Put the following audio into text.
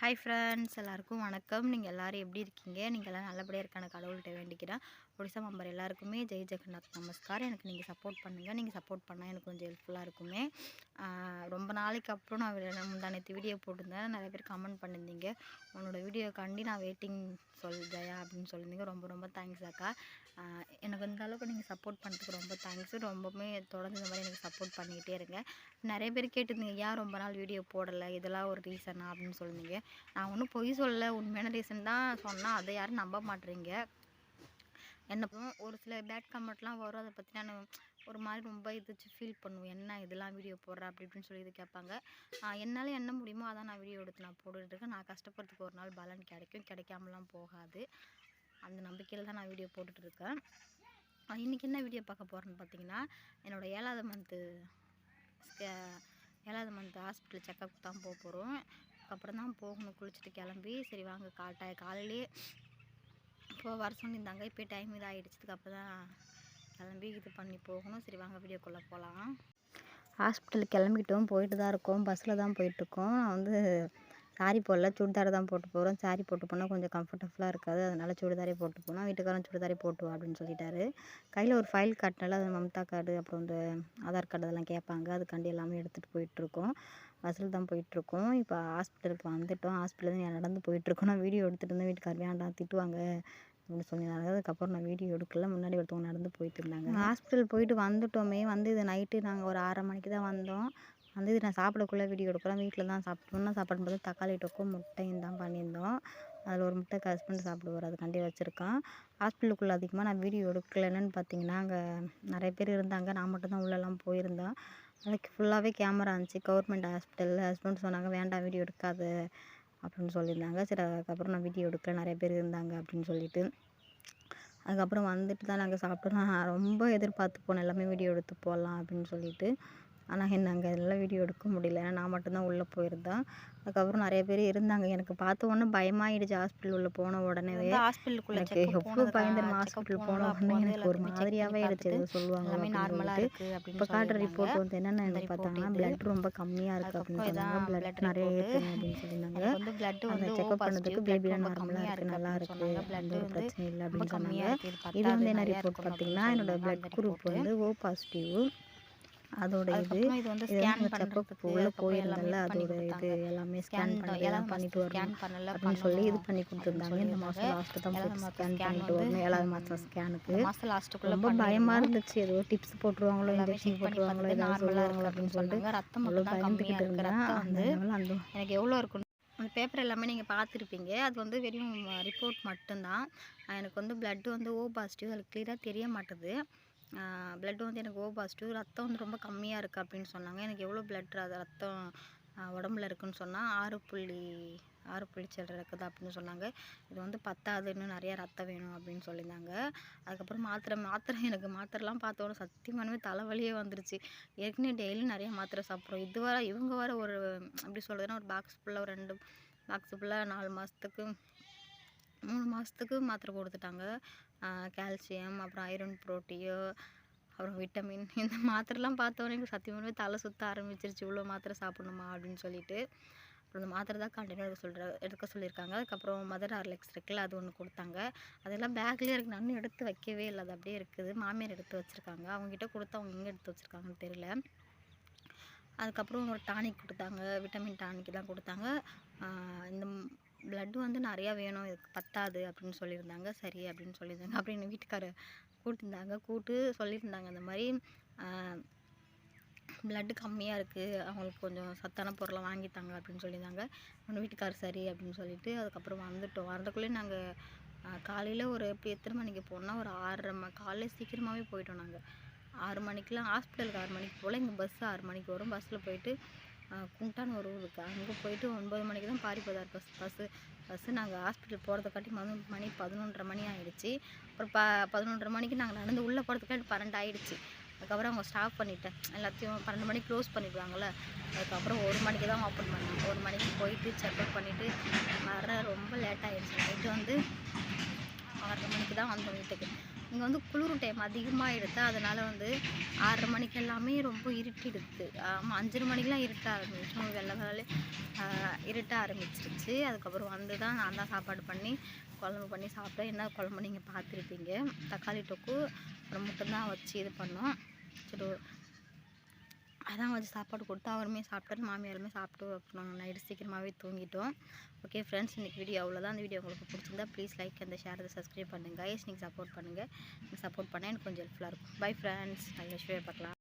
Hi friends, எல்லாருக்கும் வணக்கம். நீங்கள் எல்லோரும் எப்படி இருக்கீங்க? நீங்கள் எல்லாம் நல்லபடியாக இருக்கான கடவுள்கிட்ட வேண்டிக்கிறேன். ஒடிசா மெம்பர் எல்லாருக்குமே ஜெய் ஜெகநாத் நமஸ்கார். எனக்கு நீங்கள் சப்போர்ட் பண்ணுங்கள். நீங்கள் சப்போர்ட் பண்ணால் எனக்கு கொஞ்சம் ஹெல்ப்ஃபுல்லாக இருக்குமே. ரொம்ப நாளைக்கு அப்புறம் நான் முந்தானத்து வீடியோ போட்டிருந்தேன். நிறைய பேர் கமெண்ட் பண்ணியிருந்தீங்க. உன்னோட வீடியோக்காண்டி நான் வெயிட்டிங் ஜெயா அப்படின்னு சொல்லியிருந்தீங்க. ரொம்ப ரொம்ப தேங்க்ஸ் அக்கா. எனக்கு இந்த அளவுக்கு நீங்கள் சப்போர்ட் பண்ணுறதுக்கு ரொம்ப தேங்க்ஸு. ரொம்பவுமே தொடர்ந்து இந்த மாதிரி எனக்கு சப்போர்ட் பண்ணிக்கிட்டே இருங்க. நிறைய பேர் கேட்டிருந்தீங்க, ஏன் ரொம்ப நாள் வீடியோ போடலை, இதெல்லாம் ஒரு ரீசனா அப்படின்னு சொல்லியிருந்தீங்க. நான் ஒன்றும் பொய் சொல்லலை, உண்மையான ரீசன் தான் சொன்னால் அதை யாரும் நம்ப மாட்டேறீங்க. என்ன ஒரு சில பேட் கமெண்ட்லாம் வரும், அதை பற்றி நான் ஒரு மாதிரி ரொம்ப ஃபீல் பண்ணுவேன். என்ன இதெல்லாம் வீடியோ போடுறேன் அப்படி இப்படின்னு சொல்லி இது கேட்பாங்க. என்னால் என்ன முடியுமோ அதான் நான் வீடியோ எடுத்து நான் போட்டுட்ருக்கேன். நான் கஷ்டப்படுறதுக்கு ஒரு நாள் பலன் கிடைக்காமலாம் போகாது. அந்த நம்பிக்கையில் தான் நான் வீடியோ போட்டுட்ருக்கேன். இன்றைக்கி என்ன வீடியோ பார்க்க போகிறேன்னு பார்த்தீங்கன்னா, என்னோடய 7வது மந்த் ஹாஸ்பிட்டல் செக்கப் தான் போக போகிறோம். அப்புறம் தான் போகணும். குளிச்சுட்டு கிளம்பி சரி வாங்க காலையிலே இப்போ வர சொல்லியிருந்தாங்க. இப்போ டைம் இதாகிடுச்சதுக்கு அப்புறம் தான் கிளம்பி இது பண்ணி போகணும். சரி வாங்க வீடியோக்குள்ளே போகலாம். ஹாஸ்பிட்டலுக்கு கிளம்பிட்டோம், போயிட்டு தான் இருக்கோம். பஸ்ஸில் தான் போயிட்டுருக்கோம். நான் சாரி போடல, சுடிதார் தான் போட்டு போகிறோம். சாரி போட்டு போனால் கொஞ்சம் கம்ஃபர்டபுளாக இருக்காது, அதனால் சுடிதாரே போட்டு போனோம். வீட்டுக்காரன் சுடிதாரே போட்டு வா அப்படின்னு சொல்லிட்டாரு. கையில் ஒரு ஃபைல் காட்டினால அது மம்தா கார்டு அப்புறம் இந்த ஆதார் கார்டு அதெல்லாம் கேட்பாங்க. அதுக்காண்டி எல்லாமே எடுத்துகிட்டு போயிட்டுருக்கோம். பஸ்ஸில் தான் போயிட்டுருக்கோம். இப்போ ஹாஸ்பிட்டலுக்கு வந்துவிட்டோம். ஹாஸ்பிட்டலேருந்து நடந்து போயிட்டுருக்கோம். நான் வீடியோ எடுத்துகிட்டு இருந்தேன். வீட்டுக்கார் வேண்டாம் திட்டுவாங்க அப்படின்னு சொல்லியிருந்தாங்க. அதுக்கப்புறம் நான் வீடியோ எடுக்கல. முன்னாடி ஒருத்தவங்க நடந்து போயிட்டு இருந்தாங்க. ஹாஸ்பிட்டல் போயிட்டு வந்துட்டோமே. இது நைட்டு நாங்கள் ஒரு 6:30 மணிக்கு தான் வந்தோம். இது நான் சாப்பிடக்குள்ளே வீடியோ எடுக்கிறேன். வீட்டில் தான் சாப்பிட்டோம்னா சாப்பிடும்போது தக்காளி தொக்கும் முட்டையும் தான் பண்ணியிருந்தோம். அதில் ஒரு முட்டை ஹஸ்பண்ட் சாப்பிடுவார், அதுக்காண்டி வச்சுருக்கேன். ஹாஸ்பிட்டலுக்குள்ளே அதிகமாக நான் வீடியோ எடுக்கலைன்னு பார்த்தீங்கன்னா, அங்கே நிறைய பேர் இருந்தாங்க. நான் மட்டும் தான் உள்ளெல்லாம் போயிருந்தேன். அதுக்கு ஃபுல்லாகவே கேமரா இருந்துச்சு. Government hospital. ஹஸ்பண்ட் சொன்னாங்க வேண்டாம் வீடியோ எடுக்காது அப்படின்னு சொல்லியிருந்தாங்க. சரி அதுக்கப்புறம் நான் வீடியோ எடுக்கல, நிறைய பேர் இருந்தாங்க அப்படின்னு சொல்லிட்டு. அதுக்கப்புறம் வந்துட்டு தான் நாங்கள் சாப்பிட்டோம். நான் ரொம்ப எதிர்பார்த்து போனேன் எல்லாமே வீடியோ எடுத்து போடலாம் அப்படின்னு சொல்லிட்டு. ஆனால் அங்கே எல்லாம் வீடியோ எடுக்க முடியல. ஏன்னா நான் மட்டும்தான் உள்ளே போயிருந்தேன். அதுக்கப்புறம் நிறைய பேர் இருந்தாங்க. எனக்கு பார்த்த உடனே பயமாகிடுச்சு. ஹாஸ்பிட்டல் உள்ளே போன உடனே ஹாஸ்பிட்டலுக்குள்ளே எனக்கு எவ்வளோ பயந்துருமா. ஹாஸ்பிட்டல் போன உடனே எனக்கு ஒரு மாதிரியாகவே ஆயிடுச்சு. எதுவும் சொல்லுவாங்க இப்போ காட்டுற ரிப்போர்ட் என்னென்ன பார்த்தாங்கன்னா, பிளட் ரொம்ப கம்மியாக இருக்குது அப்படின்னு சொன்னாங்க. பிளட் நிறைய ஏற்றுங்க அப்படின்னு சொல்லியிருந்தாங்க. அந்த செக்அப் பண்ணதுக்கு பேபியில் நார்மலாக இருக்குது, நல்லா இருக்குது, எந்த ஒரு பிரச்சனை இல்லை அப்படின்னு சொன்னாங்க. இது என்ன ரிப்போர்ட் பார்த்தீங்கன்னா, என்னோடய பிளட் குரூப் ஓ பாசிட்டிவ். அதோட இது செக்கப் உள்ளே போயிருந்தல, அதோட இது எல்லாமே ஸ்கேன் பண்ணிட்டு வரணும் அப்படின்னு சொல்லி இது பண்ணி கொடுத்துருந்தாங்க. இந்த மாதம் லாஸ்ட்டு தான் ஸ்கேன் பண்ணிட்டு வரணும். 7வது மாதம் ஸ்கேனுக்கு ரொம்ப பயமாக இருந்துச்சு. ஏதோ டிப்ஸ் போட்டுருவாங்களோ, இன்ஜெக்ஷன் போட்டுருவாங்களோ, ஏதாவது சொல்லுவாங்களோ அப்படின்னு சொல்லிட்டு அவ்வளோ பயந்துக்கிட்டு இருந்தேன். அந்த எனக்கு எவ்வளோ இருக்கும் அந்த பேப்பர் எல்லாமே நீங்கள் பார்த்துருப்பீங்க. அது வெறும் ரிப்போர்ட் மட்டும்தான். எனக்கு பிளட்டு ஓ பாசிட்டிவ். அதில் கிளியராக தெரிய மாட்டுது. பிளட் எனக்கு ஓ பாசிட்டிவ். ரத்தம் ரொம்ப கம்மியாக இருக்குது அப்படின்னு சொன்னாங்க. எனக்கு எவ்வளோ பிளட் ரத்தம் உடம்புல இருக்குதுன்னு சொன்னால் 6 சில்லற இருக்குது அப்படின்னு சொன்னாங்க. இது பத்தாது, இன்னும் நிறையா ரத்தம் வேணும் அப்படின்னு சொல்லியிருந்தாங்க. அதுக்கப்புறம் மாத்திரை எனக்கு மாத்திரைலாம் பார்த்தோன்னே சத்தியமானவே தலைவலியே வந்துருச்சு. ஏற்கனவே டெய்லியும் நிறைய மாத்திரை சாப்பிட்றோம். இவங்க வர ஒரு எப்படி சொல்கிறதுனா, ஒரு பாக்ஸ் ஃபுல்லாக ஒரு 2 பாக்ஸ் ஃபுல்லாக 4 மாதத்துக்கு 3 மாதத்துக்கு மாத்திரை கொடுத்துட்டாங்க. கால்சியம், அப்புறம் ஐரன், புரோட்டீன், அப்புறம் விட்டமின், இந்த மாத்திரைலாம் பார்த்தோன்னே எனக்கு சத்தியமாகவே தலை சுற்ற ஆரம்பிச்சிருச்சு. இவ்வளோ மாத்திரை சாப்பிடணுமா அப்படின்னு சொல்லிட்டு. அப்புறம் இந்த மாத்திரை தான் கண்டினியூ எடுக்க சொல்லியிருக்காங்க. அதுக்கப்புறம் மதர் ஹார்லிக்ஸ் இருக்குல்ல, அது ஒன்று கொடுத்தாங்க. அதெல்லாம் பேக்லேயே இருக்குது. நான் இன்னும் எடுத்து வைக்கவே இல்லை, அது அப்படியே இருக்குது. மாமியார் எடுத்து வச்சுருக்காங்க. அவங்ககிட்ட கொடுத்து அவங்க எங்கே எடுத்து வச்சுருக்காங்கன்னு தெரியல. அதுக்கப்புறம் ஒரு டானிக் கொடுத்தாங்க, விட்டமின் டானிக் தான் கொடுத்தாங்க. இந்த பிளட்டு நிறையா வேணும், இதுக்கு பத்தாது அப்படின்னு சொல்லியிருந்தாங்க. சரி அப்படின்னு சொல்லியிருந்தாங்க. அப்புறம் எங்கள் வீட்டுக்காரர் சொல்லியிருந்தாங்க, இந்த மாதிரி பிளட்டு கம்மியாக இருக்குது, அவங்களுக்கு கொஞ்சம் சத்தான பொருளை வாங்கித்தாங்க அப்படின்னு சொல்லியிருந்தாங்க. எங்கள் வீட்டுக்காரர் சரி அப்படின்னு சொல்லிட்டு அதுக்கப்புறம் வந்துட்டோம். வரதுக்குள்ளே நாங்கள் காலையில் ஒரு எத்தனை மணிக்கு போனோம்னா, ஒரு 6:30 காலையில் சீக்கிரமாகவே போயிட்டோம். நாங்கள் 6 மணிக்கெலாம் ஹாஸ்பிட்டலுக்கு 6 மணிக்கு போல். இங்கே பஸ்ஸு 6 மணிக்கு வரும். பஸ்ஸில் போயிட்டு குண்டான்னு ஒரு ஊர் இருக்குது, அங்கே போயிட்டு 9 மணிக்கு தான் பாரிபதார் பஸ்ஸு நாங்கள் ஹாஸ்பிட்டல் போகிறதுக்காட்டி மணி 11:30 மணி ஆகிடுச்சி. அப்புறம் 11:30 மணிக்கு நாங்கள் நடந்து உள்ளே போகிறதுக்காட்டி 12 ஆகிடுச்சி. அதுக்கப்புறம் அவங்க ஸ்டாப் பண்ணிட்டேன். எல்லாத்தையும் 12 மணிக்கு க்ளோஸ் பண்ணிவிடுவாங்கள்ல, அதுக்கப்புறம் 1 மணிக்கு தான் ஓப்பன் பண்ணாங்க. 1 மணிக்கு போயிட்டு செக்அப் பண்ணிவிட்டு வர ரொம்ப லேட் ஆகிடுச்சு. நைட்டு 6:30 மணிக்கு தான் வந்தோம் வீட்டுக்கு. இங்கே வந்து குளிர் டைம் அதிகமாகிடுது. அதனால் வந்து 6:30 மணிக்கு எல்லாமே ரொம்ப இருட்டிடுது. ஆமாம் 5:30 மணிக்கெலாம் இருட்ட ஆரம்பிச்சிடும். வெள்ளை இருட்ட ஆரம்பிச்சிருச்சு. அதுக்கப்புறம் வந்து தான் நான் தான் சாப்பாடு பண்ணி குழம்பு பண்ணி சாப்பிட்டேன். என்ன குழம்பு நீங்கள் பார்த்துருப்பீங்க. தக்காளி தொக்கு அப்புறம் முட்டை தான் வச்சு இது பண்ணோம். சரி அதான் வச்சு சாப்பாடு கொடுத்து அவருமே சாப்பிட்டாரு, மாமியாருமே சாப்பிட்டு அப்புறம் நைட்டு சீக்கிரமாகவே தூங்கிட்டோம். ஓகே ஃப்ரெண்ட்ஸ், இன்றைக்கி வீடியோ அவ்வளோதான். அந்த வீடியோ உங்களுக்கு பிடிச்சிருந்தா ப்ளீஸ் லைக் அந்த ஷேர் அதை சப்ஸ்கிரைப் பண்ணுங்கள். கைஸ் நீங்கள் சப்போர்ட் பண்ணுங்கள். நீங்கள் சப்போர்ட் பண்ணால் எனக்கு கொஞ்சம் ஹெல்ப்ஃபுல்லாக இருக்கும். பை ஃப்ரெண்ட்ஸ், நல்ல விஷயம் பார்க்கலாம்.